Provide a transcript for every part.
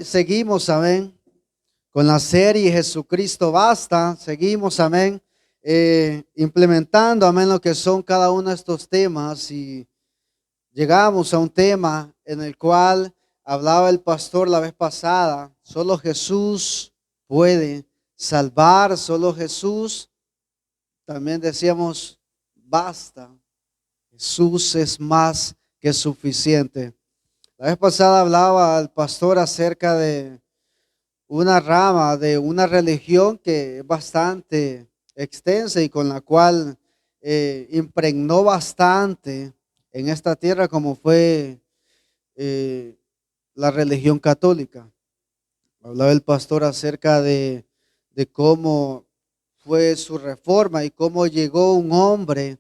Seguimos, amén, con la serie Jesucristo basta. Seguimos, amén, implementando, amén, lo que son cada uno de estos temas. Y llegamos a un tema en el cual hablaba el pastor la vez pasada. Solo Jesús puede salvar, solo Jesús. También decíamos, basta. Jesús es más que suficiente. La vez pasada hablaba el pastor acerca de una rama de una religión que es bastante extensa y con la cual impregnó bastante en esta tierra, como fue eh, la religión católica. Hablaba el pastor acerca de cómo fue su reforma y cómo llegó un hombre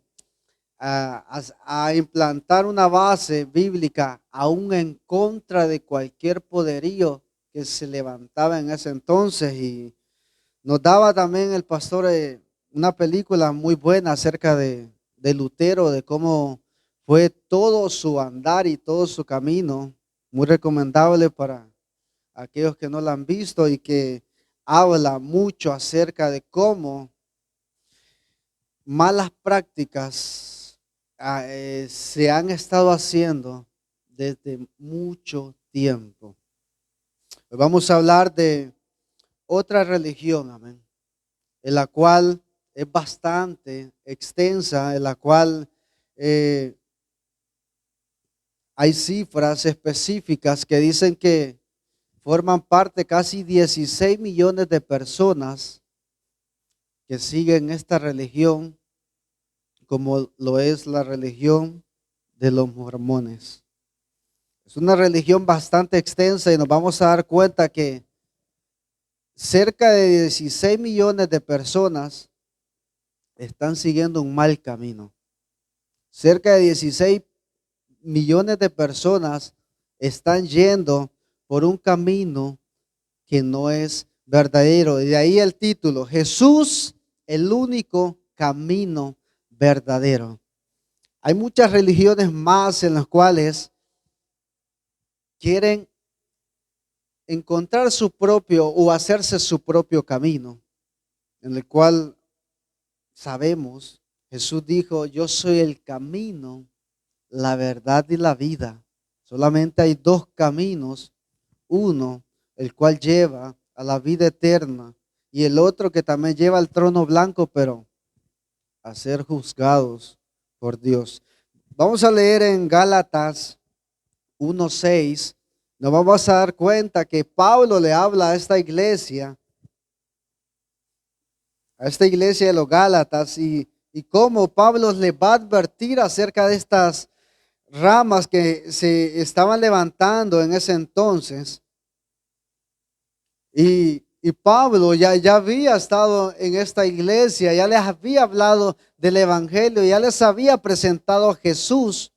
a implantar una base bíblica aún en contra de cualquier poderío que se levantaba en ese entonces. Y nos daba también el pastor una película muy buena acerca de Lutero, de cómo fue todo su andar y todo su camino, muy recomendable para aquellos que no la han visto, y que habla mucho acerca de cómo malas prácticas se han estado haciendo desde mucho tiempo. Hoy vamos a hablar de otra religión, amén, en la cual es bastante extensa, en la cual eh, hay cifras específicas que dicen que forman parte casi 16 millones de personas que siguen esta religión, como lo es la religión de los mormones. Es una religión bastante extensa y nos vamos a dar cuenta que cerca de 16 millones de personas están siguiendo un mal camino. Cerca de 16 millones de personas están yendo por un camino que no es verdadero. Y de ahí el título, Jesús, el único camino verdadero. Hay muchas religiones más en las cuales quieren encontrar su propio o hacerse su propio camino, en el cual sabemos, Jesús dijo, yo soy el camino, la verdad y la vida. Solamente hay dos caminos, uno, el cual lleva a la vida eterna, y el otro que también lleva al trono blanco, pero a ser juzgados por Dios. Vamos a leer en Gálatas 1:6. Nos vamos a dar cuenta que Pablo le habla a esta iglesia de los Gálatas, y cómo Pablo le va a advertir acerca de estas ramas que se estaban levantando en ese entonces. Y Pablo ya había estado en esta iglesia, ya les había hablado del evangelio, ya les había presentado a Jesús,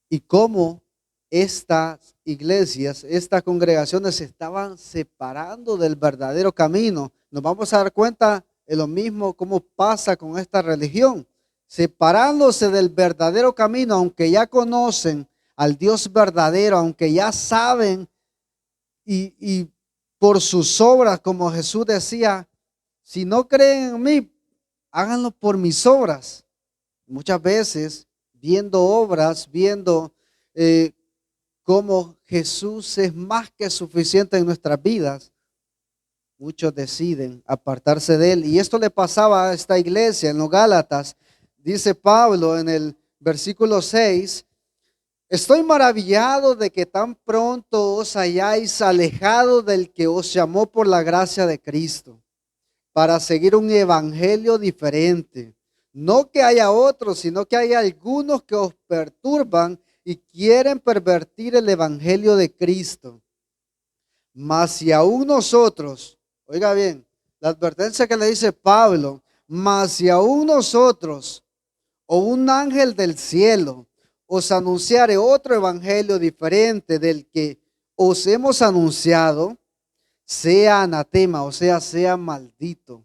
y cómo estas iglesias, estas congregaciones se estaban separando del verdadero camino. Nos vamos a dar cuenta de lo mismo cómo pasa con esta religión, separándose del verdadero camino, aunque ya conocen al Dios verdadero, aunque ya saben y por sus obras, como Jesús decía, si no creen en mí, háganlo por mis obras. Muchas veces viendo obras, viendo eh, cómo Jesús es más que suficiente en nuestras vidas, muchos deciden apartarse de él. Y esto le pasaba a esta iglesia en los Gálatas. Dice Pablo en el versículo 6, estoy maravillado de que tan pronto os hayáis alejado del que os llamó por la gracia de Cristo, para seguir un evangelio diferente. No que haya otros, sino que hay algunos que os perturban y quieren pervertir el evangelio de Cristo. Mas si aún nosotros, oiga bien, la advertencia que le dice Pablo, mas si aún nosotros o un ángel del cielo os anunciare otro evangelio diferente del que os hemos anunciado, sea anatema, o sea maldito.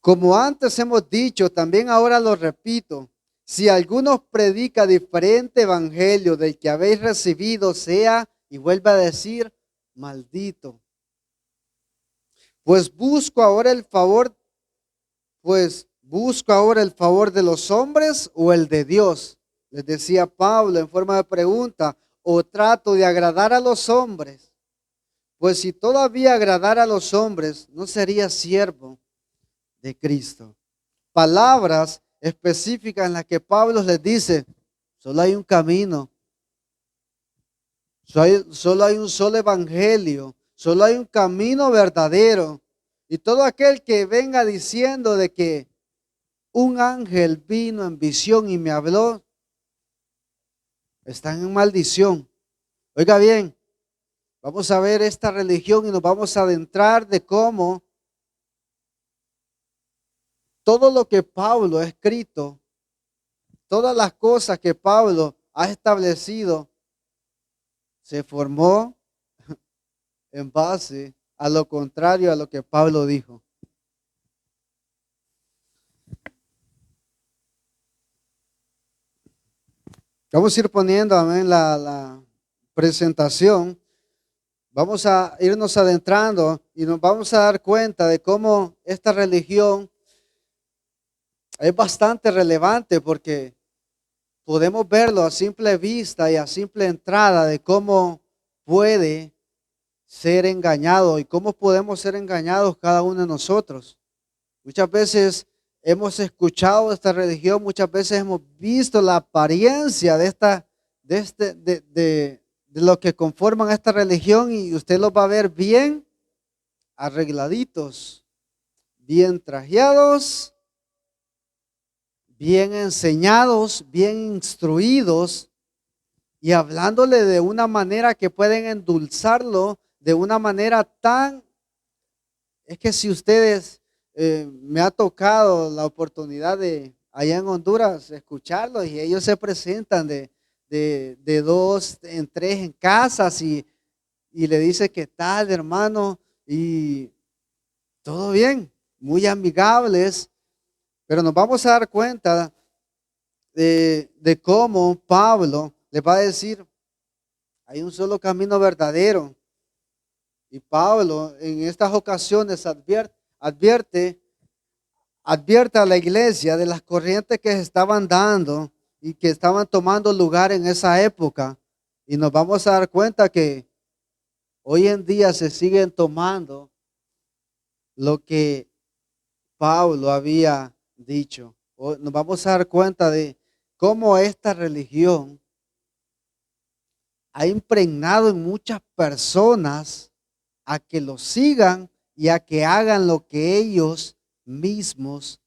Como antes hemos dicho, también ahora lo repito, Si alguno predica diferente evangelio del que habéis recibido, sea, y vuelve a decir, maldito. Pues busco ahora el favor, pues busco ahora el favor de los hombres o el de Dios. Les decía Pablo en forma de pregunta, o trato de agradar a los hombres. Pues si todavía agradara a los hombres, no sería siervo de Cristo. Palabras específicas en las que Pablo les dice, solo hay un camino, solo hay un solo evangelio, solo hay un camino verdadero. Y todo aquel que venga diciendo de que un ángel vino en visión y me habló, están en maldición. Oiga bien, vamos a ver esta religión y nos vamos a adentrar de cómo todo lo que Pablo ha escrito, todas las cosas que Pablo ha establecido, se formó en base a lo contrario a lo que Pablo dijo. Vamos a ir poniendo, amén, la presentación. Vamos a irnos adentrando y nos vamos a dar cuenta de cómo esta religión es bastante relevante porque podemos verlo a simple vista y a simple entrada de cómo puede ser engañado y cómo podemos ser engañados cada uno de nosotros. Muchas veces hemos escuchado esta religión, muchas veces hemos visto la apariencia de lo que conforman esta religión y usted los va a ver bien arregladitos, bien trajeados, bien enseñados, bien instruidos y hablándole de una manera que pueden endulzarlo de una manera tan, es que si ustedes, me ha tocado la oportunidad de allá en Honduras escucharlos y ellos se presentan de dos en tres en casas y le dice qué tal hermano y todo bien, muy amigables, pero nos vamos a dar cuenta de cómo Pablo le va a decir, hay un solo camino verdadero. Y Pablo en estas ocasiones advierte a la iglesia de las corrientes que se estaban dando y que estaban tomando lugar en esa época. Y nos vamos a dar cuenta que hoy en día se siguen tomando lo que Pablo había dicho. Nos vamos a dar cuenta de cómo esta religión ha impregnado en muchas personas a que lo sigan y a que hagan lo que ellos mismos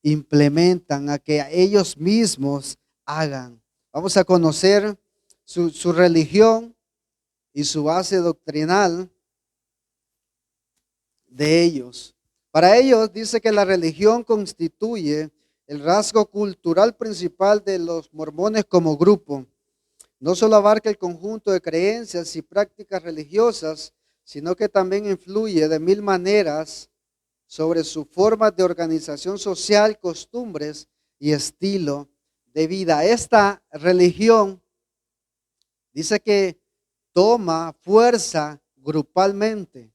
implementan, a que ellos mismos hagan. Vamos a conocer su religión y su base doctrinal de ellos. Para ellos dice que la religión constituye el rasgo cultural principal de los mormones como grupo. No solo abarca el conjunto de creencias y prácticas religiosas, sino que también influye de mil maneras sobre su forma de organización social, costumbres y estilo de vida. Esta religión dice que toma fuerza grupalmente.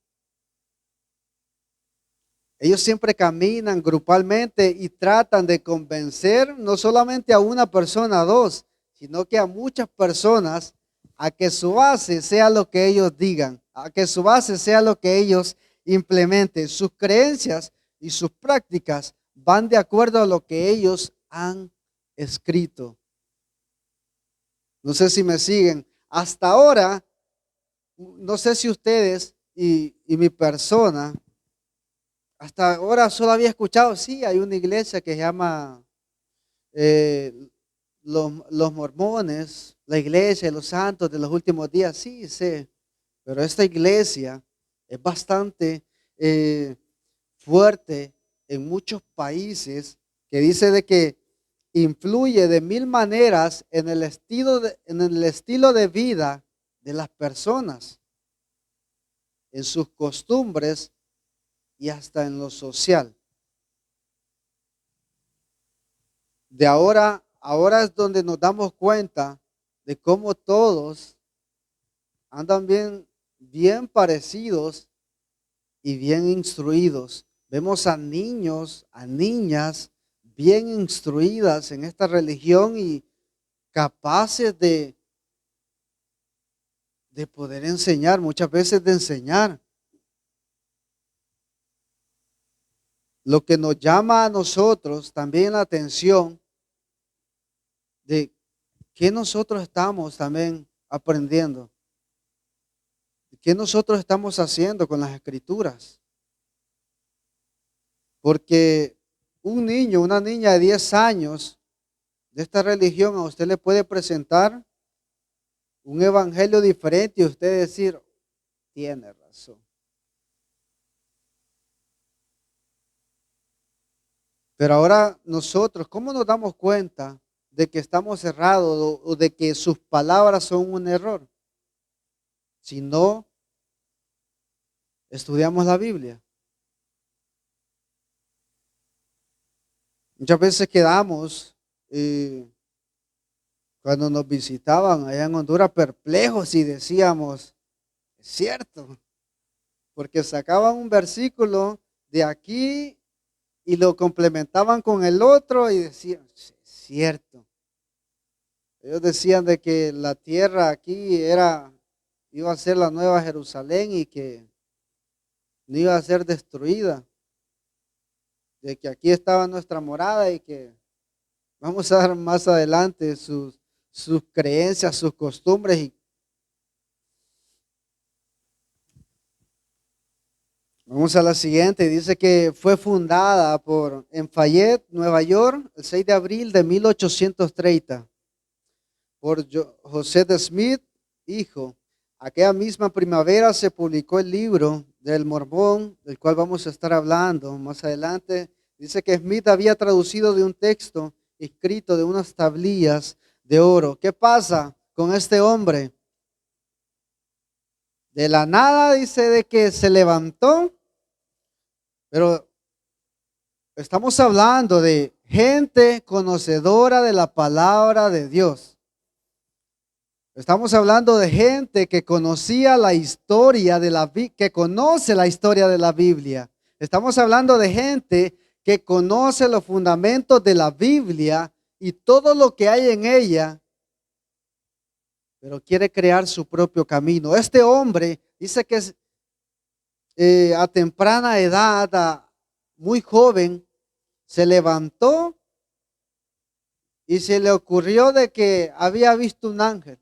Ellos siempre caminan grupalmente y tratan de convencer no solamente a una persona, a dos, sino que a muchas personas a que su base sea lo que ellos digan, a que su base sea lo que ellos implementen. Sus creencias y sus prácticas van de acuerdo a lo que ellos han escrito. No sé si me siguen. Hasta ahora, no sé si ustedes y mi persona, hasta ahora solo había escuchado, sí, hay una iglesia que se llama eh, los mormones, la iglesia de los santos de los últimos días, sí, sé, pero esta iglesia es bastante fuerte en muchos países que dice de que influye de mil maneras en en el estilo de vida de las personas, en sus costumbres y hasta en lo social. De ahora es donde nos damos cuenta de cómo todos andan bien parecidos y bien instruidos. Vemos a niños, a niñas bien instruidas en esta religión y capaces de poder enseñar, muchas veces de enseñar. Lo que nos llama a nosotros también la atención de qué nosotros estamos también aprendiendo, qué nosotros estamos haciendo con las escrituras. Porque un niño, una niña de 10 años de esta religión a usted le puede presentar un evangelio diferente y usted decir, tiene razón. Pero ahora nosotros, ¿cómo nos damos cuenta de que estamos errados o de que sus palabras son un error? Si no estudiamos la Biblia. Muchas veces quedamos, cuando nos visitaban allá en Honduras, perplejos y decíamos, es cierto, porque sacaban un versículo de aquí y lo complementaban con el otro y decían, "Sí, es cierto". Ellos decían de que la tierra aquí iba a ser la nueva Jerusalén y que no iba a ser destruida, de que aquí estaba nuestra morada y que vamos a ver más adelante sus creencias, sus costumbres. Y vamos a la siguiente, dice que fue fundada en Fayette, Nueva York, el 6 de abril de 1830, por José de Smith, hijo. Aquella misma primavera se publicó el libro del Mormón, del cual vamos a estar hablando más adelante. Dice que Smith había traducido de un texto escrito de unas tablillas de oro. ¿Qué pasa con este hombre? De la nada dice de que se levantó, pero estamos hablando de gente conocedora de la palabra de Dios. Estamos hablando de gente que conocía la historia que conoce la historia de la Biblia. Estamos hablando de gente que conoce los fundamentos de la Biblia y todo lo que hay en ella, pero quiere crear su propio camino. Este hombre dice que a temprana edad, muy joven, se levantó y se le ocurrió de que había visto un ángel.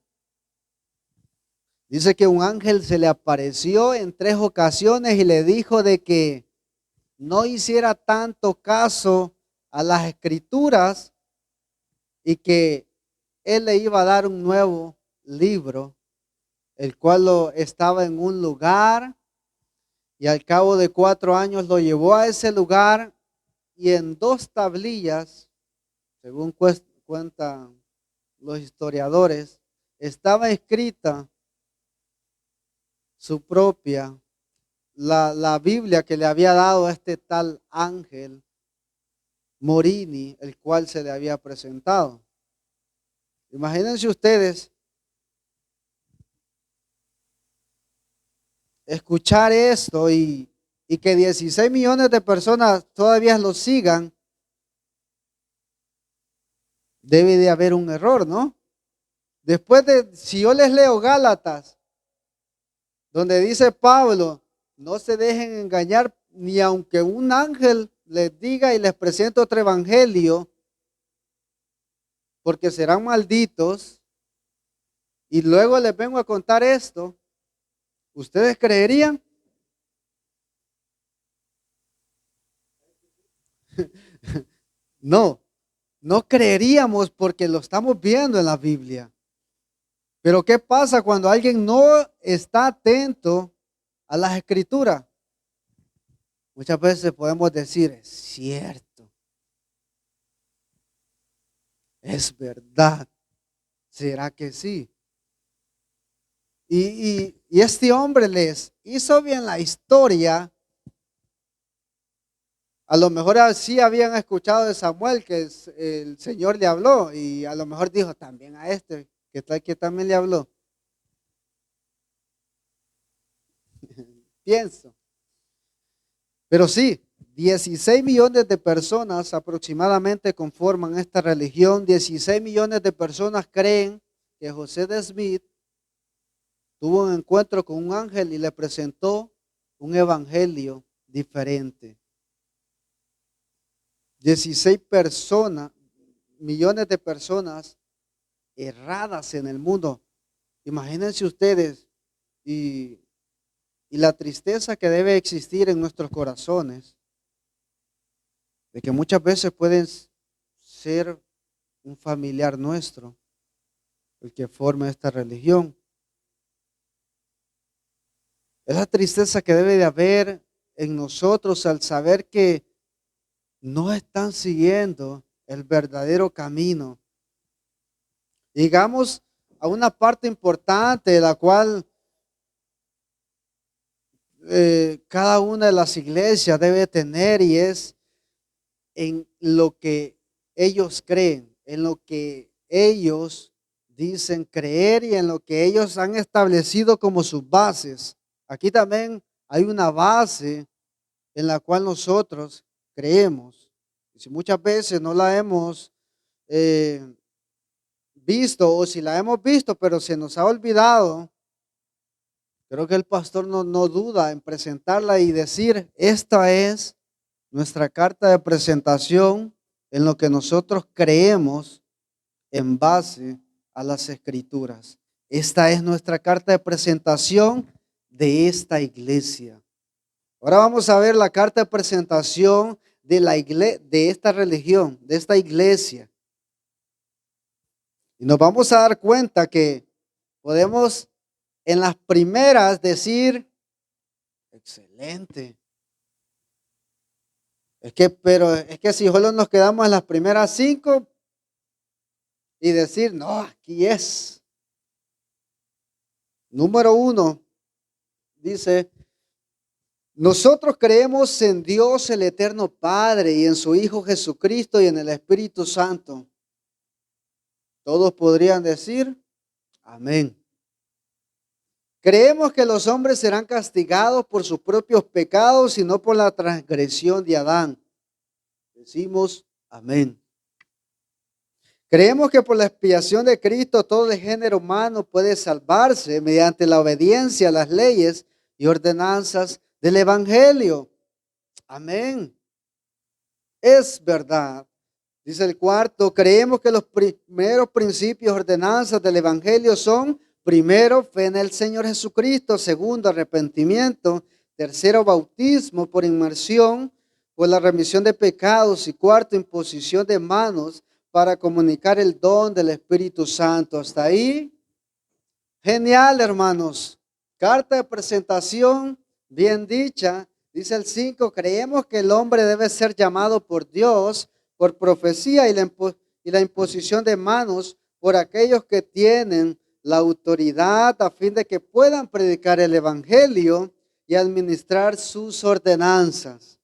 Dice que un ángel se le apareció en 3 ocasiones y le dijo de que no hiciera tanto caso a las escrituras y que él le iba a dar un nuevo libro, el cual estaba en un lugar y al cabo de 4 años lo llevó a ese lugar y en 2 tablillas, según cuentan los historiadores, estaba escrita su propia, la Biblia que le había dado a este tal ángel Morini, el cual se le había presentado. Imagínense ustedes escuchar esto y que 16 millones de personas todavía lo sigan. Debe de haber un error, ¿no? Si yo les leo Gálatas, donde dice Pablo, no se dejen engañar ni aunque un ángel les diga y les presente otro evangelio, porque serán malditos. Y luego les vengo a contar esto, ¿ustedes creerían? No, no creeríamos porque lo estamos viendo en la Biblia. Pero ¿qué pasa cuando alguien no está atento a las escrituras? Muchas veces podemos decir, es cierto, es verdad, ¿será que sí? Y este hombre les hizo bien la historia A lo mejor sí habían escuchado de Samuel que el Señor le habló y a lo mejor dijo también a este, que tal que también le habló. Pienso. Pero sí, 16 millones de personas aproximadamente conforman esta religión. 16 millones de personas creen que José de Smith tuvo un encuentro con un ángel y le presentó un evangelio diferente. 16 personas, millones de personas erradas en el mundo. Imagínense ustedes y, y la tristeza que debe existir en nuestros corazones, de que muchas veces pueden ser un familiar nuestro el que forma esta religión. Es la tristeza que debe de haber en nosotros al saber que no están siguiendo el verdadero camino. Llegamos a una parte importante de la cual cada una de las iglesias debe tener y es en lo que ellos creen, en lo que ellos dicen creer y en lo que ellos han establecido como sus bases. Aquí también hay una base en la cual nosotros creemos. Y si muchas veces no la hemos eh, visto o si la hemos visto pero se nos ha olvidado, creo que el pastor no duda en presentarla y decir, esta es nuestra carta de presentación en lo que nosotros creemos en base a las escrituras. Esta es nuestra carta de presentación de esta iglesia. Ahora vamos a ver la carta de presentación de la de esta religión, de esta iglesia. Y nos vamos a dar cuenta que podemos en las primeras decir, excelente. Pero es que si solo nos quedamos en las primeras 5 y decir, no, aquí es. Número 1, dice, nosotros creemos en Dios el eterno Padre y en su Hijo Jesucristo y en el Espíritu Santo. Todos podrían decir, amén. Creemos que los hombres serán castigados por sus propios pecados y no por la transgresión de Adán. Decimos, amén. Creemos que por la expiación de Cristo todo el género humano puede salvarse mediante la obediencia a las leyes y ordenanzas del Evangelio. Amén. Es verdad. Dice el cuarto, creemos que los primeros principios, ordenanzas del Evangelio son, primero, fe en el Señor Jesucristo, segundo, arrepentimiento, tercero, bautismo por inmersión, por la remisión de pecados y cuarto, imposición de manos para comunicar el don del Espíritu Santo. Hasta ahí, genial, hermanos. Carta de presentación, bien dicha. Dice el 5, creemos que el hombre debe ser llamado por Dios por profecía y la imposición de manos por aquellos que tienen la autoridad a fin de que puedan predicar el evangelio y administrar sus ordenanzas.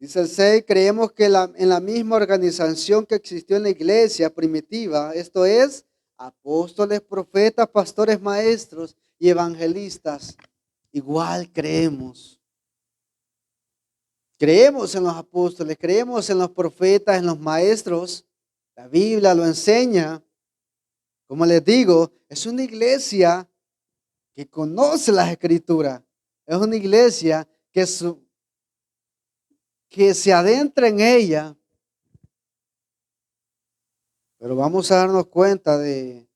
Dice el 6, creemos que en la misma organización que existió en la iglesia primitiva, esto es, apóstoles, profetas, pastores, maestros y evangelistas, igual creemos. Creemos en los apóstoles, creemos en los profetas, en los maestros. La Biblia lo enseña. Como les digo, es una iglesia que conoce las escrituras. Es una iglesia que se adentra en ella. Pero vamos a darnos cuenta de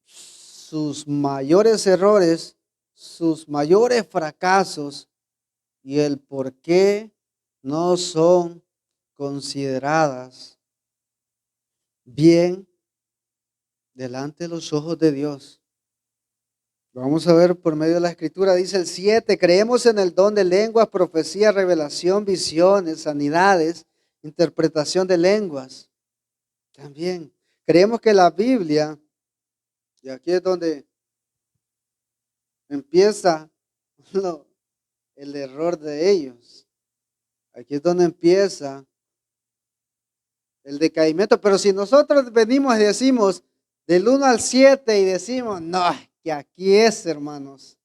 sus mayores errores, sus mayores fracasos y el por qué no son consideradas bien delante de los ojos de Dios. Vamos a ver por medio de la escritura, dice el 7, creemos en el don de lenguas, profecía, revelación, visiones, sanidades, interpretación de lenguas. También creemos que la Biblia, y aquí es donde empieza el error de ellos. Aquí es donde empieza el decaimiento. Pero si nosotros venimos y decimos del 1 al 7 y decimos, no, es que aquí es, hermanos.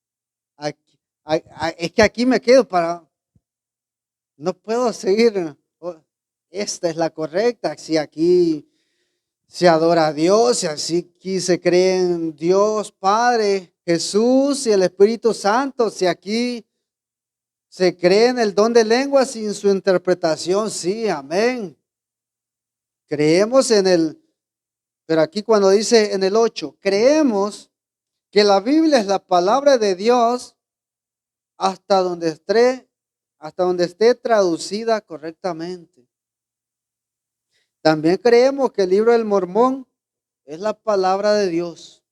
Es que aquí me quedo no puedo seguir. Esta es la correcta. Si aquí se adora a Dios, si así aquí se cree en Dios Padre, Jesús y el Espíritu Santo, si aquí se cree en el don de lenguas sin su interpretación, sí, amén. Creemos pero aquí cuando dice en el 8, creemos que la Biblia es la palabra de Dios hasta hasta donde esté traducida correctamente. También creemos que el libro del Mormón es la palabra de Dios.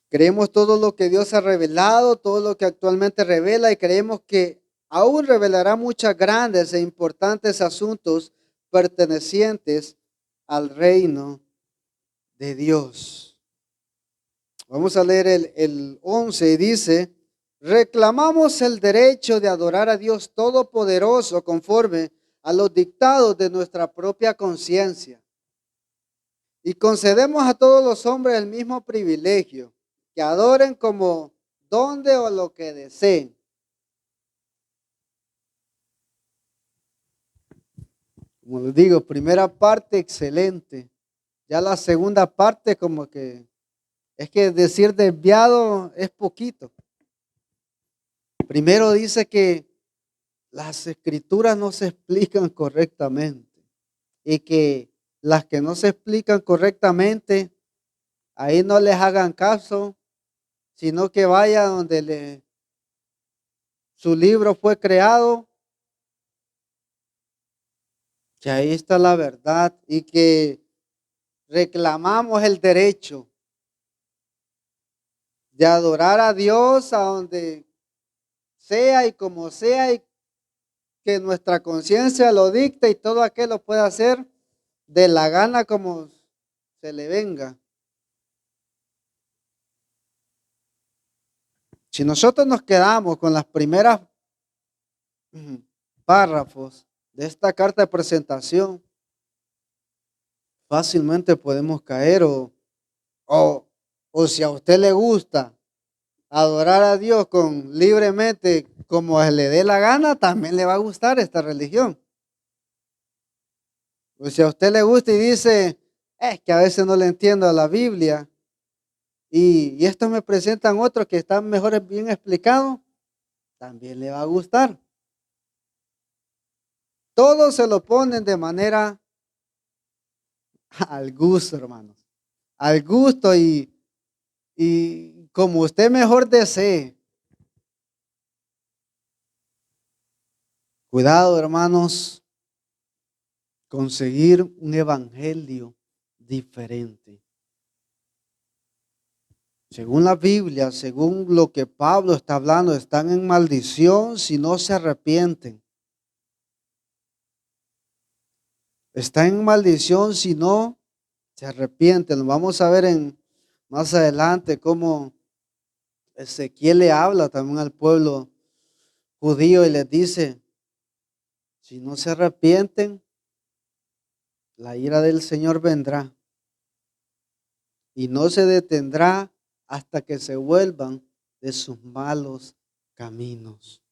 Creemos todo lo que Dios ha revelado, todo lo que actualmente revela y creemos que aún revelará muchos grandes e importantes asuntos pertenecientes al reino de Dios. Vamos a leer el 11 y dice, reclamamos el derecho de adorar a Dios Todopoderoso conforme a los dictados de nuestra propia conciencia. Y concedemos a todos los hombres el mismo privilegio, que adoren como donde o lo que deseen. Como les digo, primera parte excelente. Ya la segunda parte como que es que decir desviado es poquito. Primero dice que las escrituras no se explican correctamente y que las que no se explican correctamente, ahí no les hagan caso, sino que vaya donde su libro fue creado, que ahí está la verdad y que reclamamos el derecho de adorar a Dios a donde sea y como sea y que nuestra conciencia lo dicte y todo aquel lo pueda hacer de la gana como se le venga. Si nosotros nos quedamos con las primeras párrafos de esta carta de presentación, fácilmente podemos caer o si a usted le gusta adorar a Dios libremente como le dé la gana, también le va a gustar esta religión. O si a usted le gusta y dice, es que a veces no le entiendo a la Biblia y estos me presentan otros que están mejor bien explicados, también le va a gustar. Todos se lo ponen de manera al gusto, hermanos. Al gusto y como usted mejor desee. Cuidado, hermanos, conseguir un evangelio diferente. Según la Biblia, según lo que Pablo está hablando, están en maldición si no se arrepienten. Están en maldición si no se arrepienten. Vamos a ver más adelante cómo Ezequiel le habla también al pueblo judío y les dice, si no se arrepienten, la ira del Señor vendrá y no se detendrá hasta que se vuelvan de sus malos caminos.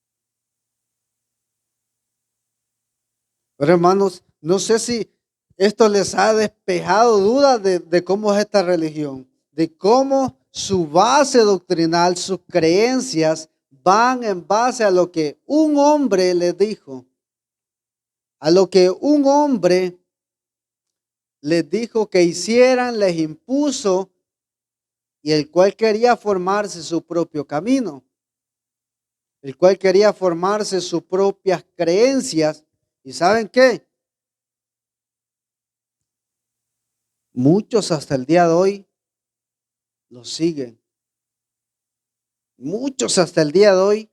Pero hermanos, no sé si esto les ha despejado dudas de cómo es esta religión, de cómo su base doctrinal, sus creencias van en base a lo que un hombre les dijo, a lo que un hombre les dijo que hicieran, les impuso y el cual quería formarse su propio camino, el cual quería formarse sus propias creencias. ¿Y saben qué? Muchos hasta el día de hoy lo siguen. Muchos hasta el día de hoy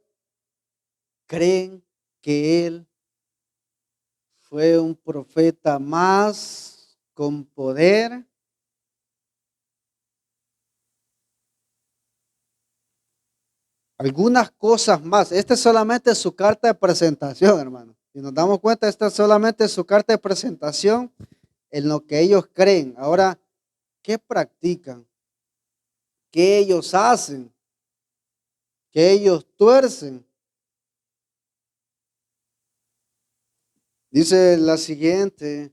creen que él fue un profeta más con poder algunas cosas más. Esta es solamente su carta de presentación, hermano. Si nos damos cuenta, esta es solamente su carta de presentación en lo que ellos creen. Ahora, ¿qué practican? ¿Qué ellos hacen? ¿Qué ellos tuercen? Dice la siguiente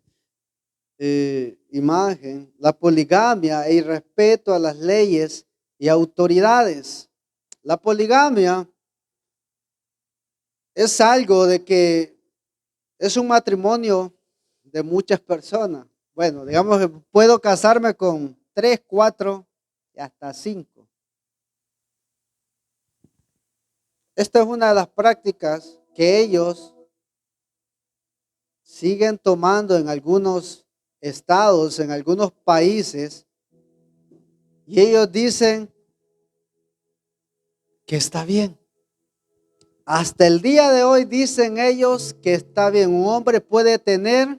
imagen: la poligamia e irrespeto a las leyes y autoridades. La poligamia es algo de que es un matrimonio de muchas personas. Bueno, digamos que puedo casarme con 3, 4 y hasta 5. Esta es una de las prácticas que ellos siguen tomando en algunos estados, en algunos países, y ellos dicen que está bien. Hasta el día de hoy dicen ellos que está bien. Un hombre puede tener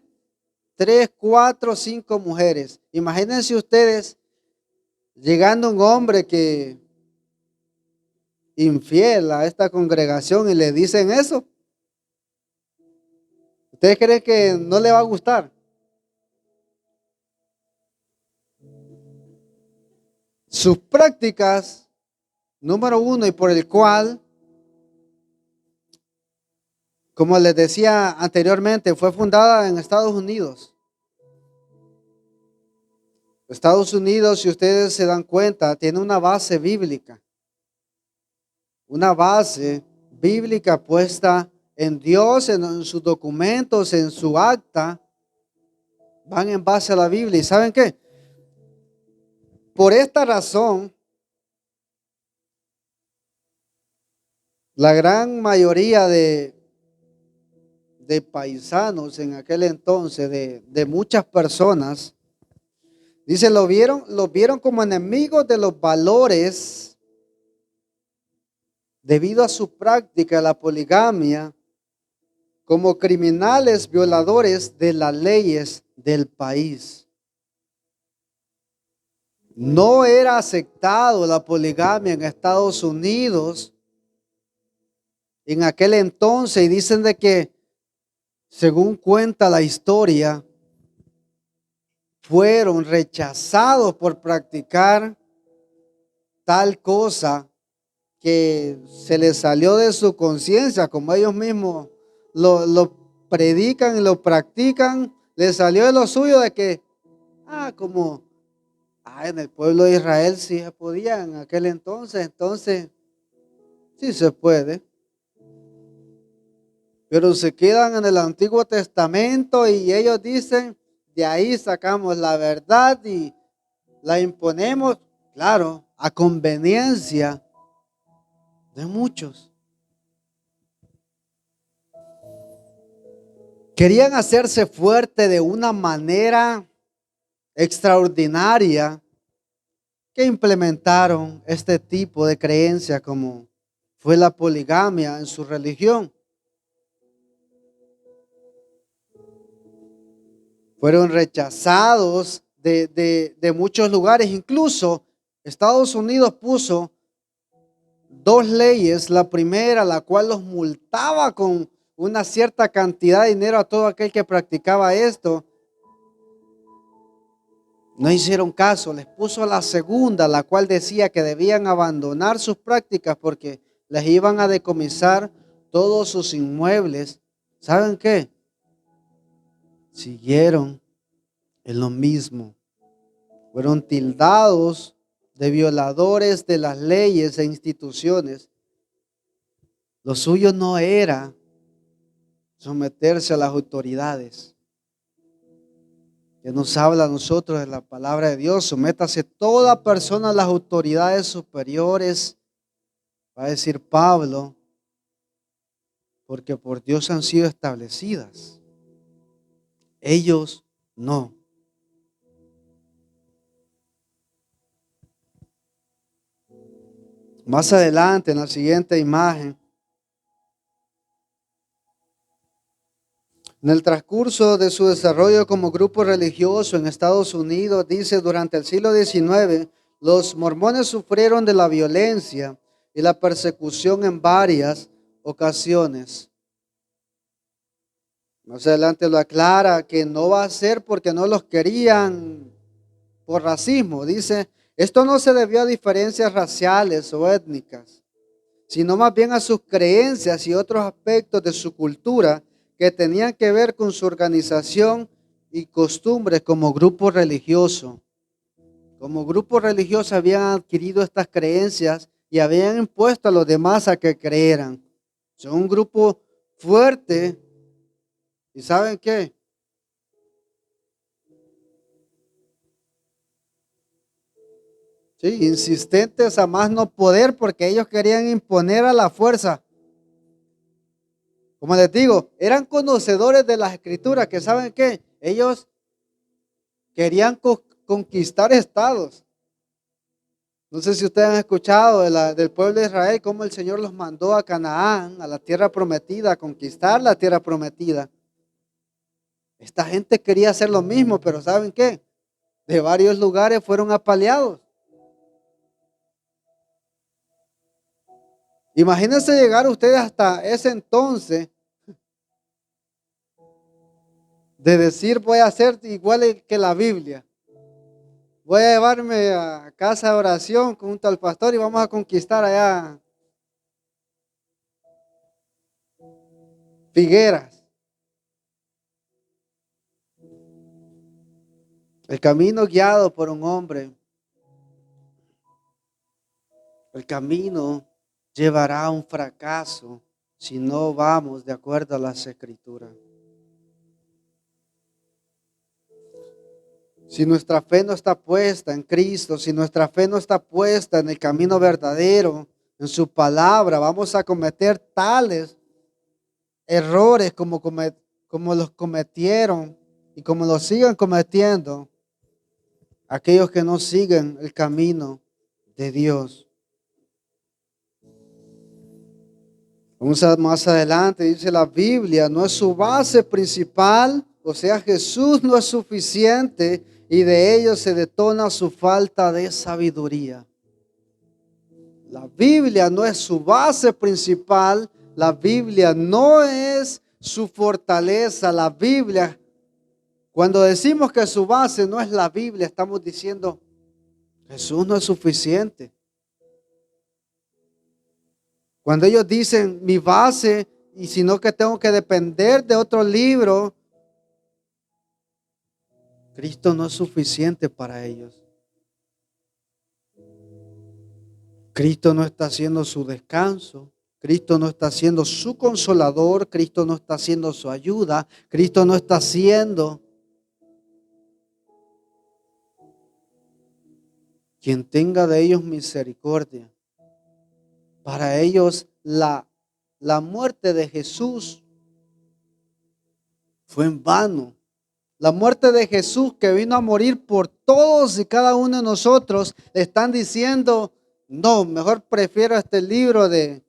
3, 4, 5 mujeres. Imagínense ustedes llegando un hombre que infiel a esta congregación y le dicen eso. ¿Ustedes creen que no le va a gustar? Sus prácticas, número uno, y por el cual, como les decía anteriormente, fue fundada en Estados Unidos. Estados Unidos, si ustedes se dan cuenta, tiene una base bíblica. Una base bíblica puesta en Dios, en sus documentos, en su acta. Van en base a la Biblia. ¿Y saben qué? Por esta razón, la gran mayoría de paisanos en aquel entonces, de muchas personas, dice, lo vieron como enemigos de los valores debido a su práctica, la poligamia, como criminales violadores de las leyes del país. No era aceptado la poligamia en Estados Unidos en aquel entonces, y dicen de que, según cuenta la historia, fueron rechazados por practicar tal cosa que se les salió de su conciencia, como ellos mismos lo predican y lo practican, les salió de lo suyo de que, como en el pueblo de Israel sí se podía en aquel entonces sí se puede. Pero se quedan en el Antiguo Testamento y ellos dicen, de ahí sacamos la verdad y la imponemos, claro, a conveniencia de muchos. Querían hacerse fuerte de una manera extraordinaria que implementaron este tipo de creencia como fue la poligamia en su religión. Fueron rechazados de muchos lugares. Incluso Estados Unidos puso 2 leyes. La primera, la cual los multaba con una cierta cantidad de dinero a todo aquel que practicaba esto. No hicieron caso. Les puso la segunda, la cual decía que debían abandonar sus prácticas porque les iban a decomisar todos sus inmuebles. ¿Saben qué? Siguieron en lo mismo. Fueron tildados de violadores de las leyes e instituciones. Lo suyo no era someterse a las autoridades. Que nos habla a nosotros de la palabra de Dios. Sométase toda persona a las autoridades superiores, va a decir Pablo, porque por Dios han sido establecidas. Ellos no. Más adelante, en la siguiente imagen, en el transcurso de su desarrollo como grupo religioso en Estados Unidos, dice, durante el siglo XIX, los mormones sufrieron de la violencia y la persecución en varias ocasiones. Más adelante lo aclara que no va a ser porque no los querían por racismo. Dice, esto no se debió a diferencias raciales o étnicas, sino más bien a sus creencias y otros aspectos de su cultura que tenían que ver con su organización y costumbres como grupo religioso. Como grupo religioso habían adquirido estas creencias y habían impuesto a los demás a que creyeran. Son un grupo fuerte. ¿Y saben qué? Sí, insistentes a más no poder porque ellos querían imponer a la fuerza. Como les digo, eran conocedores de las escrituras que saben qué, ellos querían conquistar estados. No sé si ustedes han escuchado del pueblo de Israel, cómo el Señor los mandó a Canaán, a la tierra prometida, a conquistar la tierra prometida. Esta gente quería hacer lo mismo, pero ¿saben qué? De varios lugares fueron apaleados. Imagínense llegar ustedes hasta ese entonces de decir voy a hacer igual que la Biblia. Voy a llevarme a casa de oración junto al pastor y vamos a conquistar allá Figueras. El camino guiado por un hombre, el camino llevará a un fracaso si no vamos de acuerdo a las escrituras. Si nuestra fe no está puesta en Cristo, si nuestra fe no está puesta en el camino verdadero, en su palabra, vamos a cometer tales errores como los cometieron y como los siguen cometiendo aquellos que no siguen el camino de Dios. Vamos a más adelante, dice la Biblia, no es su base principal, o sea, Jesús no es suficiente y de ello se detona su falta de sabiduría. La Biblia no es su base principal, la Biblia no es su fortaleza, la Biblia, cuando decimos que su base no es la Biblia, estamos diciendo Jesús no es suficiente. Cuando ellos dicen mi base, y sino que tengo que depender de otro libro, Cristo no es suficiente para ellos. Cristo no está haciendo su descanso. Cristo no está siendo su consolador. Cristo no está haciendo su ayuda. Cristo no está haciendo quien tenga de ellos misericordia. Para ellos la muerte de Jesús fue en vano. La muerte de Jesús que vino a morir por todos y cada uno de nosotros, le están diciendo, no, mejor prefiero este libro que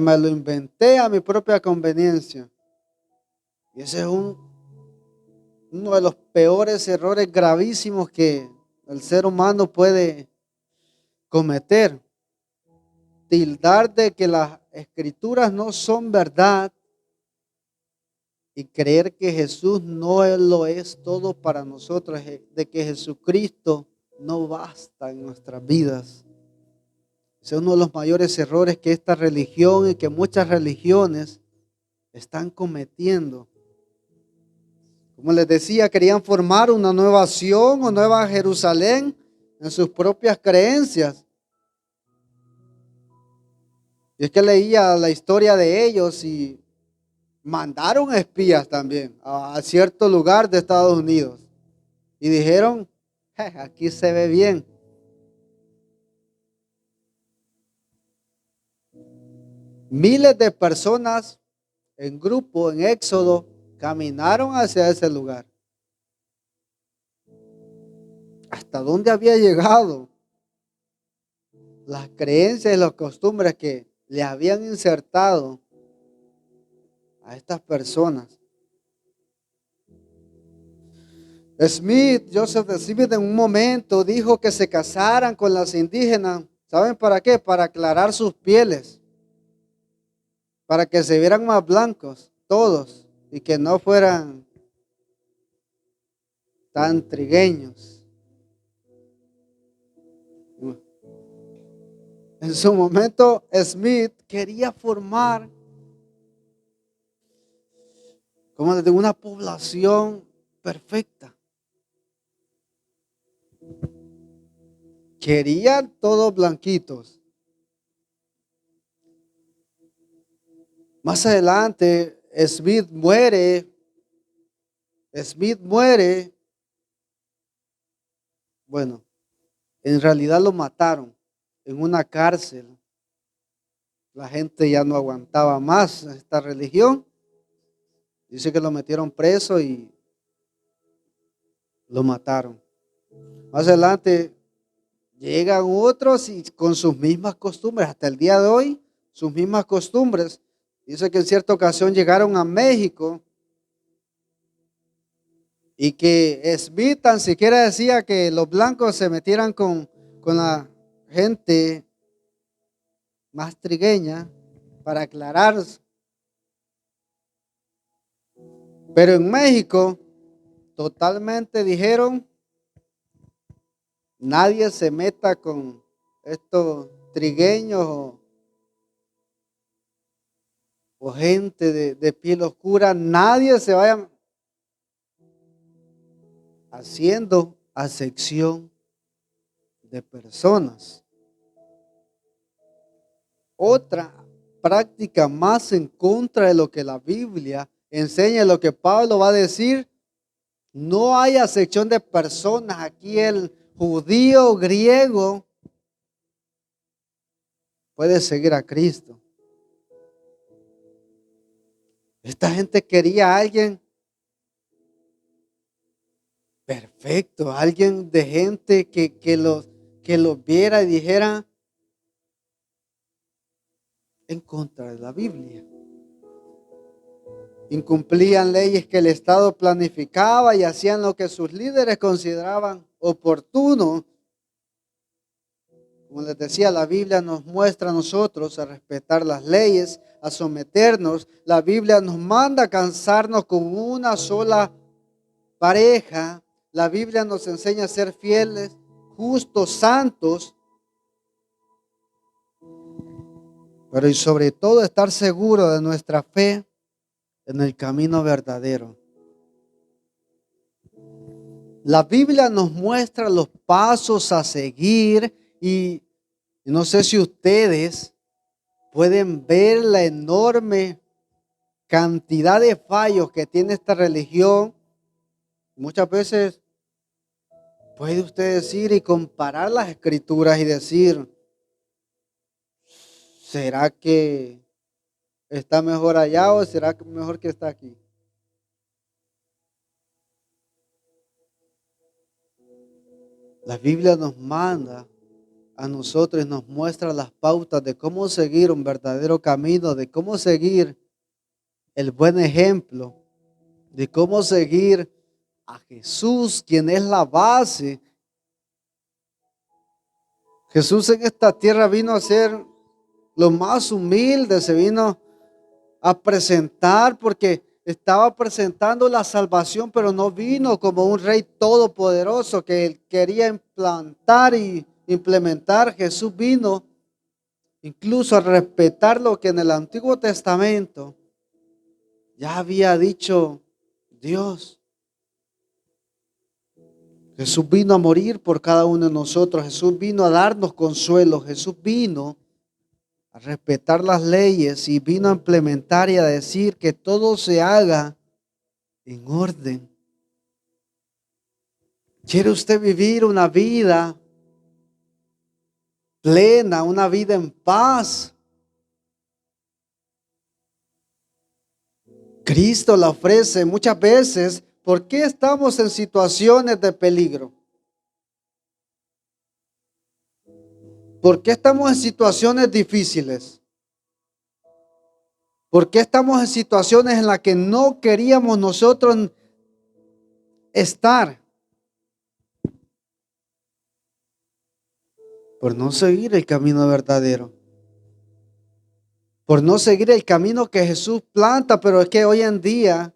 me lo inventé a mi propia conveniencia. Y ese es uno de los peores errores gravísimos que el ser humano puede cometer. Tildar de que las escrituras no son verdad y creer que Jesús no lo es todo para nosotros, de que Jesucristo no basta en nuestras vidas. Ese es uno de los mayores errores que esta religión y que muchas religiones están cometiendo. Como les decía, querían formar una nueva Sion o nueva Jerusalén en sus propias creencias. Y es que leía la historia de ellos y mandaron espías también a cierto lugar de Estados Unidos. Y dijeron, aquí se ve bien. Miles de personas en grupo, en Éxodo, caminaron hacia ese lugar. ¿Hasta dónde había llegado las creencias y las costumbres que le habían insertado a estas personas? Joseph Smith en un momento dijo que se casaran con las indígenas. ¿Saben para qué? Para aclarar sus pieles, para que se vieran más blancos todos y que no fueran tan trigueños. En su momento, Smith quería formar como de una población perfecta. Querían todos blanquitos. Más adelante, Smith muere. Bueno, en realidad lo mataron en una cárcel. La gente ya no aguantaba más esta religión. Dice que lo metieron preso y lo mataron. Más adelante llegan otros y con sus mismas costumbres, hasta el día de hoy, sus mismas costumbres. Dice que en cierta ocasión llegaron a México y que Smith tan siquiera decía que los blancos se metieran con la gente más trigueña para aclarar. Pero en México totalmente dijeron, nadie se meta con estos trigueños o gente de piel oscura, nadie se vaya haciendo acepción de personas. Otra práctica más en contra de lo que la Biblia enseña, lo que Pablo va a decir, no hay acepción de personas. Aquí el judío, griego, puede seguir a Cristo. Esta gente quería a alguien perfecto, alguien de gente que los viera y dijera en contra de la Biblia. Incumplían leyes que el Estado planificaba y hacían lo que sus líderes consideraban oportuno. Como les decía, la Biblia nos muestra a nosotros a respetar las leyes, a someternos. La Biblia nos manda a cansarnos con una sola pareja. La Biblia nos enseña a ser fieles, justos, santos, pero y sobre todo estar seguro de nuestra fe en el camino verdadero. La Biblia nos muestra los pasos a seguir y no sé si ustedes pueden ver la enorme cantidad de fallos que tiene esta religión. Muchas veces puede usted decir y comparar las escrituras y decir, ¿será que está mejor allá o será mejor que está aquí? La Biblia nos manda a nosotros y nos muestra las pautas de cómo seguir un verdadero camino, de cómo seguir el buen ejemplo, de cómo seguir a Jesús, quien es la base. Jesús en esta tierra vino a ser lo más humilde, se vino a presentar porque estaba presentando la salvación, pero no vino como un rey todopoderoso que él quería implantar y implementar. Jesús vino incluso a respetar lo que en el Antiguo Testamento ya había dicho Dios. Jesús vino a morir por cada uno de nosotros. Jesús vino a darnos consuelo. Jesús vino a respetar las leyes y vino a implementar y a decir que todo se haga en orden. ¿Quiere usted vivir una vida plena, una vida en paz? Cristo la ofrece muchas veces. ¿Por qué estamos en situaciones de peligro? ¿Por qué estamos en situaciones difíciles? ¿Por qué estamos en situaciones en las que no queríamos nosotros estar? por no seguir el camino verdadero, por no seguir el camino que Jesús planta, pero es que hoy en día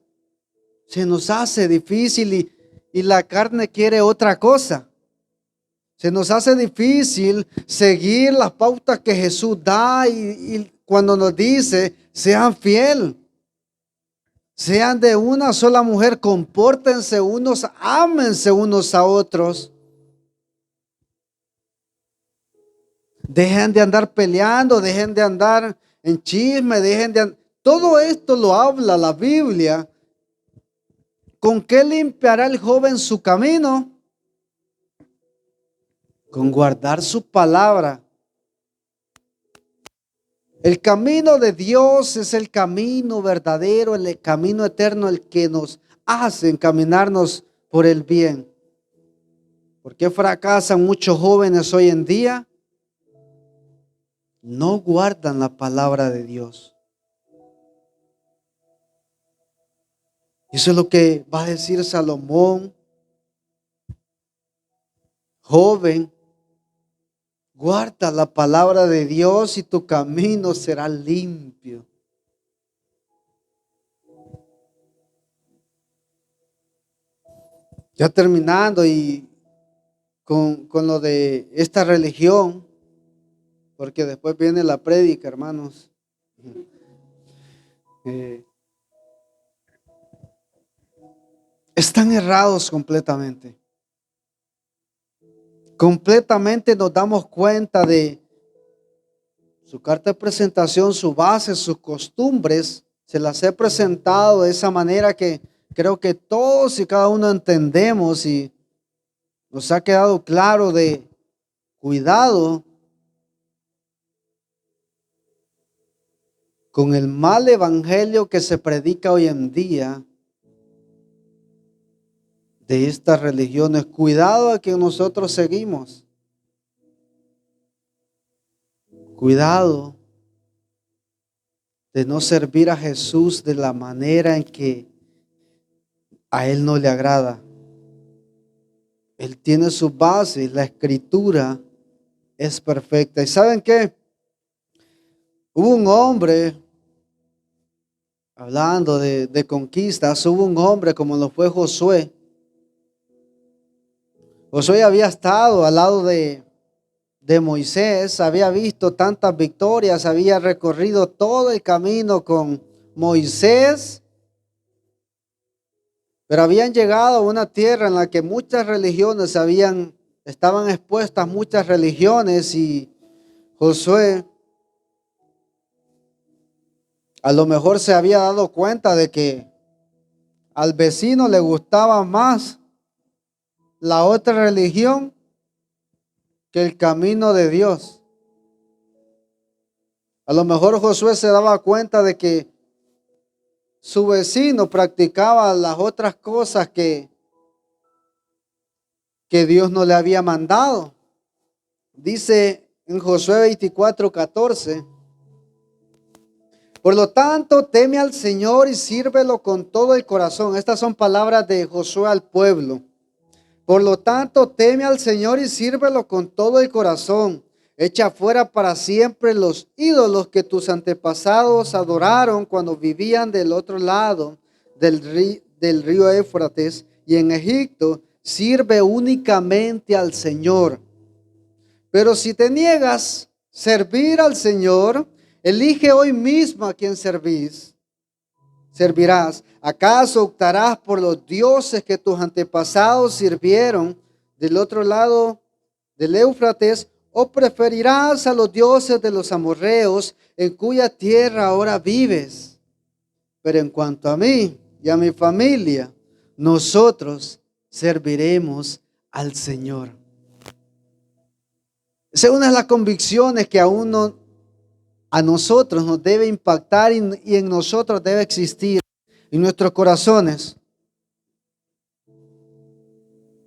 se nos hace difícil y la carne quiere otra cosa. Se nos hace difícil seguir las pautas que Jesús da y cuando nos dice, sean fiel, sean de una sola mujer, compórtense unos, ámense unos a otros. Dejen de andar peleando, dejen de andar en chisme, todo esto lo habla la Biblia. ¿Con qué limpiará el joven su camino? Con guardar su palabra. El camino de Dios es el camino verdadero, el camino eterno, el que nos hace encaminarnos por el bien. ¿Por qué fracasan muchos jóvenes hoy en día? No guardan la palabra de Dios. Eso es lo que va a decir Salomón. Joven, guarda la palabra de Dios y tu camino será limpio. Ya terminando y con lo de esta religión, porque después viene la prédica, hermanos. Están errados completamente. Completamente nos damos cuenta de su carta de presentación, su base, sus costumbres. Se las he presentado de esa manera que creo que todos y cada uno entendemos y nos ha quedado claro de cuidado con el mal evangelio que se predica hoy en día de estas religiones. Cuidado a que nosotros seguimos. Cuidado de no servir a Jesús de la manera en que a Él no le agrada. Él tiene su base, la escritura es perfecta. ¿Y saben qué? Hubo un hombre, hablando de conquistas, hubo un hombre como lo fue Josué. Josué había estado al lado de Moisés, había visto tantas victorias, había recorrido todo el camino con Moisés, pero habían llegado a una tierra en la que muchas religiones estaban expuestas, muchas religiones, y Josué a lo mejor se había dado cuenta de que al vecino le gustaba más la otra religión que el camino de Dios. A lo mejor Josué se daba cuenta de que su vecino practicaba las otras cosas que Dios no le había mandado. Dice en Josué 24:14, por lo tanto, teme al Señor y sírvelo con todo el corazón. Estas son palabras de Josué al pueblo. Por lo tanto, teme al Señor y sírvelo con todo el corazón. Echa fuera para siempre los ídolos que tus antepasados adoraron cuando vivían del otro lado del río Éufrates y en Egipto. Sirve únicamente al Señor. Pero si te niegas servir al Señor, elige hoy mismo a quien servirás. ¿Acaso optarás por los dioses que tus antepasados sirvieron del otro lado del Éufrates, o preferirás a los dioses de los amorreos en cuya tierra ahora vives? Pero en cuanto a mí y a mi familia, nosotros serviremos al Señor. Esa es una de las convicciones que a nosotros nos debe impactar y en nosotros debe existir, en nuestros corazones.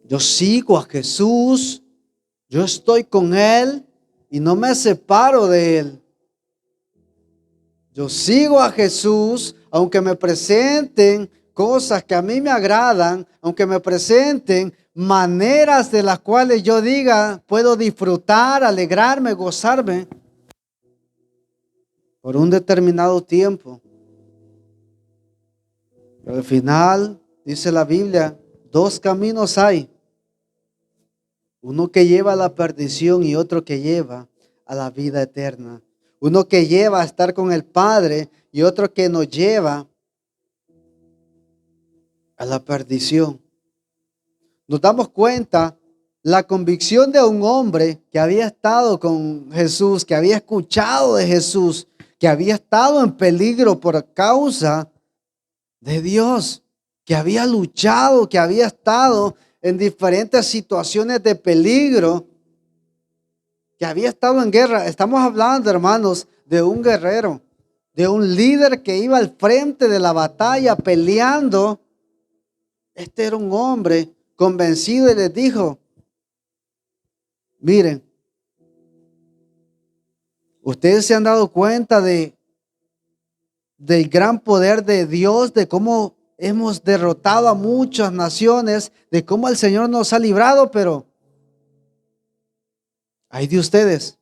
Yo sigo a Jesús, yo estoy con Él y no me separo de Él. Yo sigo a Jesús, aunque me presenten cosas que a mí me agradan, aunque me presenten maneras de las cuales yo diga, puedo disfrutar, alegrarme, gozarme por un determinado tiempo. Pero al final, dice la Biblia, dos caminos hay. Uno que lleva a la perdición y otro que lleva a la vida eterna. Uno que lleva a estar con el Padre y otro que nos lleva a la perdición. Nos damos cuenta la convicción de un hombre que había estado con Jesús, que había escuchado de Jesús, que había estado en peligro por causa de Dios, que había luchado, que había estado en diferentes situaciones de peligro, que había estado en guerra. Estamos hablando, hermanos, de un guerrero, de un líder que iba al frente de la batalla peleando. Este era un hombre convencido y les dijo, miren, ustedes se han dado cuenta del gran poder de Dios, de cómo hemos derrotado a muchas naciones, de cómo el Señor nos ha librado, pero hay de ustedes.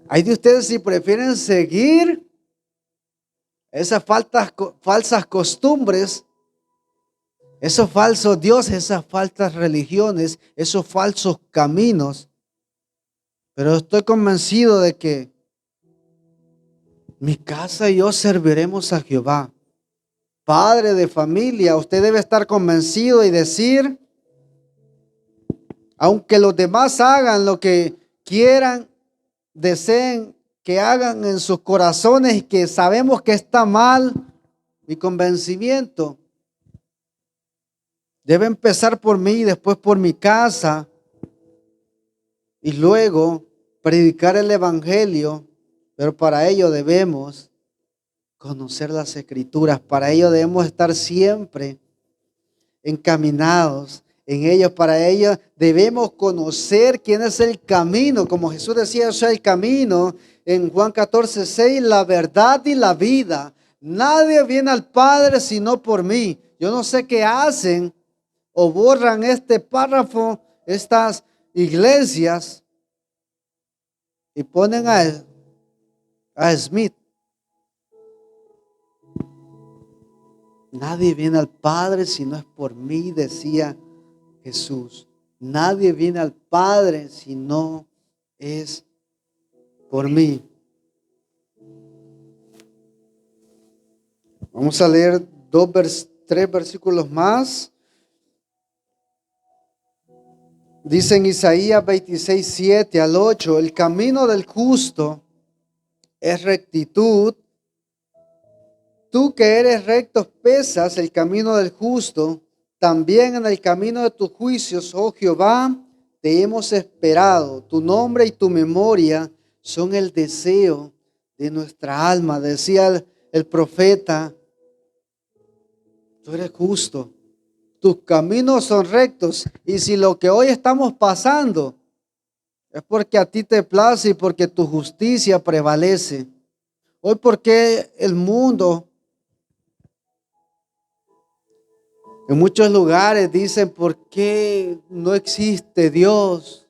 Hay de ustedes si prefieren seguir esas falsas costumbres, esos falsos dioses, esas falsas religiones, esos falsos caminos. Pero estoy convencido de que mi casa y yo serviremos a Jehová. Padre de familia, usted debe estar convencido y decir, aunque los demás hagan lo que quieran, deseen que hagan en sus corazones y que sabemos que está mal, mi convencimiento debe empezar por mí, después por mi casa y luego predicar el evangelio, pero para ello debemos conocer las escrituras, para ello debemos estar siempre encaminados en ellos, para ello debemos conocer quién es el camino, como Jesús decía, yo soy el camino, en Juan 14:6, la verdad y la vida. Nadie viene al Padre sino por mí. Yo no sé qué hacen o borran este párrafo, estas iglesias, y ponen a Smith. Nadie viene al Padre si no es por mí, decía Jesús. Nadie viene al Padre si no es por mí. Vamos a leer tres versículos más. Dice en Isaías 26:7-8, el camino del justo es rectitud. Tú que eres recto pesas el camino del justo, también en el camino de tus juicios, oh Jehová, te hemos esperado. Tu nombre y tu memoria son el deseo de nuestra alma. Decía el profeta, tú eres justo, tus caminos son rectos. Y si lo que hoy estamos pasando es porque a ti te place y porque tu justicia prevalece. Hoy, porque el mundo en muchos lugares dicen, ¿por qué no existe Dios?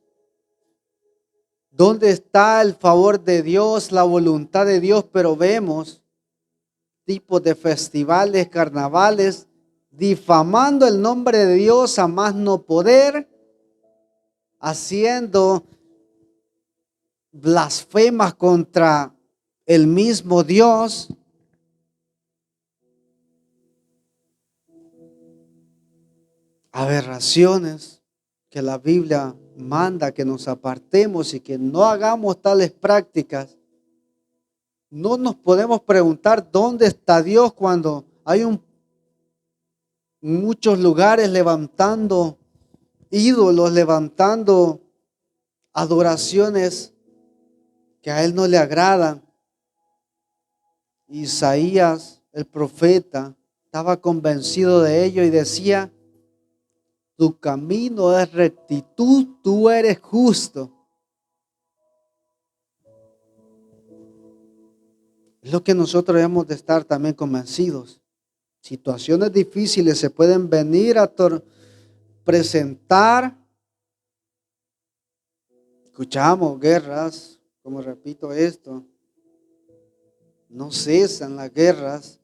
¿Dónde está el favor de Dios, la voluntad de Dios? Pero vemos tipos de festivales, carnavales, difamando el nombre de Dios a más no poder, haciendo blasfemas contra el mismo Dios. Aberraciones que la Biblia manda que nos apartemos y que no hagamos tales prácticas. No nos podemos preguntar dónde está Dios cuando hay muchos lugares levantando ídolos, levantando adoraciones que a Él no le agradan. Isaías, el profeta, estaba convencido de ello y decía, tu camino es rectitud, tú eres justo. Es lo que nosotros debemos de estar también convencidos. Situaciones difíciles se pueden venir a presentar. Escuchamos guerras, como repito esto, no cesan las guerras.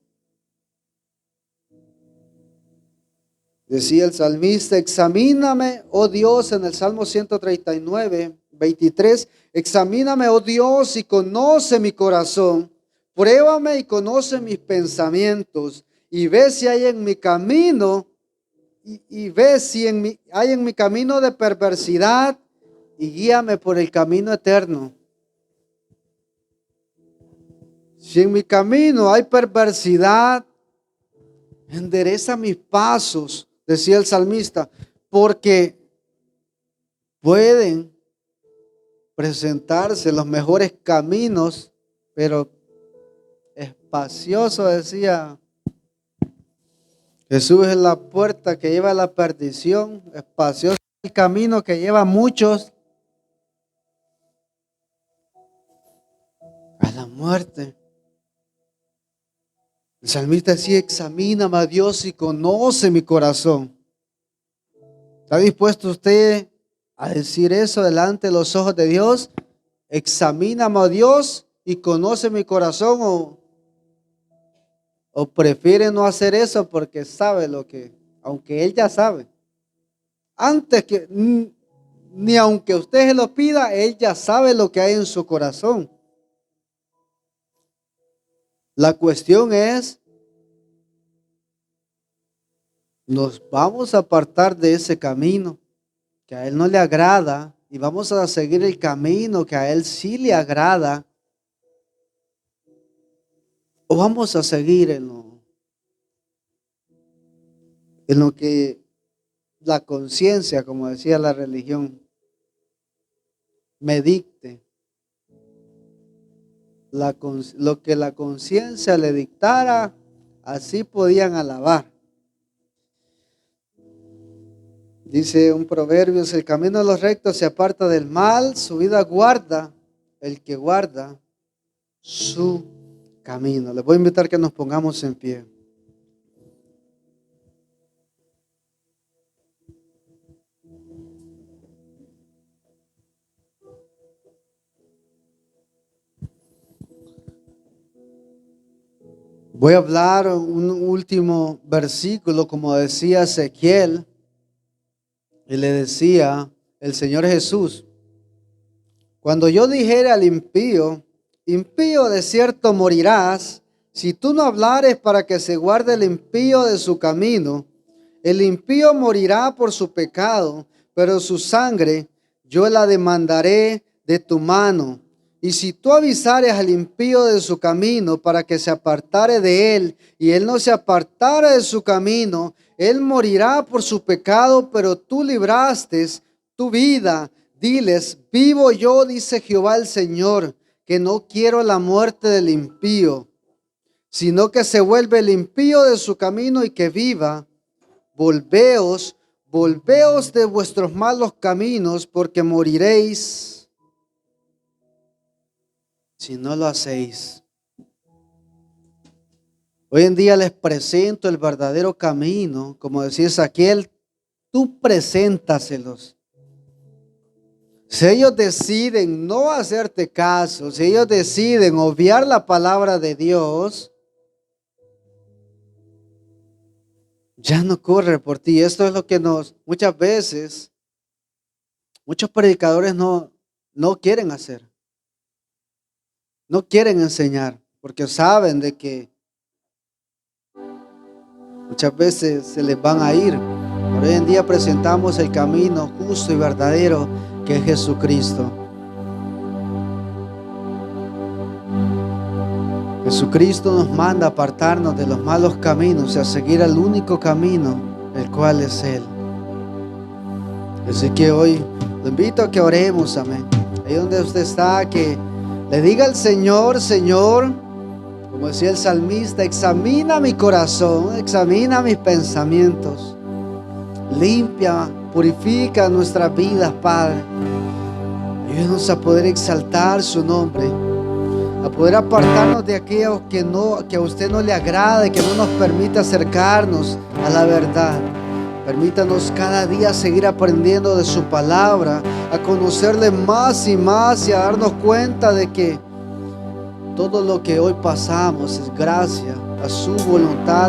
Decía el salmista, examíname, oh Dios, en el Salmo 139, 23, examíname, oh Dios, y conoce mi corazón, pruébame y conoce mis pensamientos, y ve si hay en mi camino, y ve si hay en mi camino de perversidad, y guíame por el camino eterno. Si en mi camino hay perversidad, endereza mis pasos, decía el salmista, porque pueden presentarse los mejores caminos, pero espacioso, decía Jesús, es la puerta que lleva a la perdición, espacioso el camino que lleva a muchos a la muerte. El salmista decía, examíname a Dios y conoce mi corazón. ¿Está dispuesto usted a decir eso delante de los ojos de Dios? Examíname a Dios y conoce mi corazón, o prefiere no hacer eso porque sabe lo que, aunque Él ya sabe. Antes que, ni aunque usted se lo pida, Él ya sabe lo que hay en su corazón. La cuestión es, nos vamos a apartar de ese camino que a Él no le agrada y vamos a seguir el camino que a Él sí le agrada, o vamos a seguir en lo que la conciencia, como decía la religión, me dicte. Lo que la conciencia le dictara, así podían alabar. Dice un proverbio, el camino de los rectos se aparta del mal, su vida guarda el que guarda su camino. Les voy a invitar que nos pongamos en pie. Voy a hablar un último versículo, como decía Ezequiel, y le decía el Señor Jesús, cuando yo dijere al impío, impío de cierto morirás, si tú no hablares para que se guarde el impío de su camino, el impío morirá por su pecado, pero su sangre yo la demandaré de tu mano. Y si tú avisares al impío de su camino para que se apartare de él, y él no se apartare de su camino, él morirá por su pecado, pero tú libraste tu vida. Diles, vivo yo, dice Jehová el Señor, que no quiero la muerte del impío, sino que se vuelve el impío de su camino y que viva. Volveos de vuestros malos caminos, porque moriréis si no lo hacéis. Hoy en día les presento el verdadero camino, como decía Ezequiel, tú preséntaselos. Si ellos deciden no hacerte caso, si ellos deciden obviar la palabra de Dios, ya no corre por ti. Esto es lo que muchas veces, muchos predicadores no quieren hacer. No quieren enseñar porque saben de que muchas veces se les van a ir. Pero hoy en día presentamos el camino justo y verdadero que es Jesucristo. Jesucristo nos manda a apartarnos de los malos caminos y a seguir el único camino, el cual es Él. Así que hoy lo invito a que oremos, amén. Ahí donde usted está, que le diga al Señor, Señor, como decía el salmista, examina mi corazón, examina mis pensamientos, limpia, purifica nuestras vidas, Padre. Ayúdanos a poder exaltar su nombre. a poder apartarnos de aquello que a usted no le agrade, que no nos permite acercarnos a la verdad. Permítanos cada día seguir aprendiendo de su palabra, a conocerle más y más y a darnos cuenta de que todo lo que hoy pasamos es gracias a su voluntad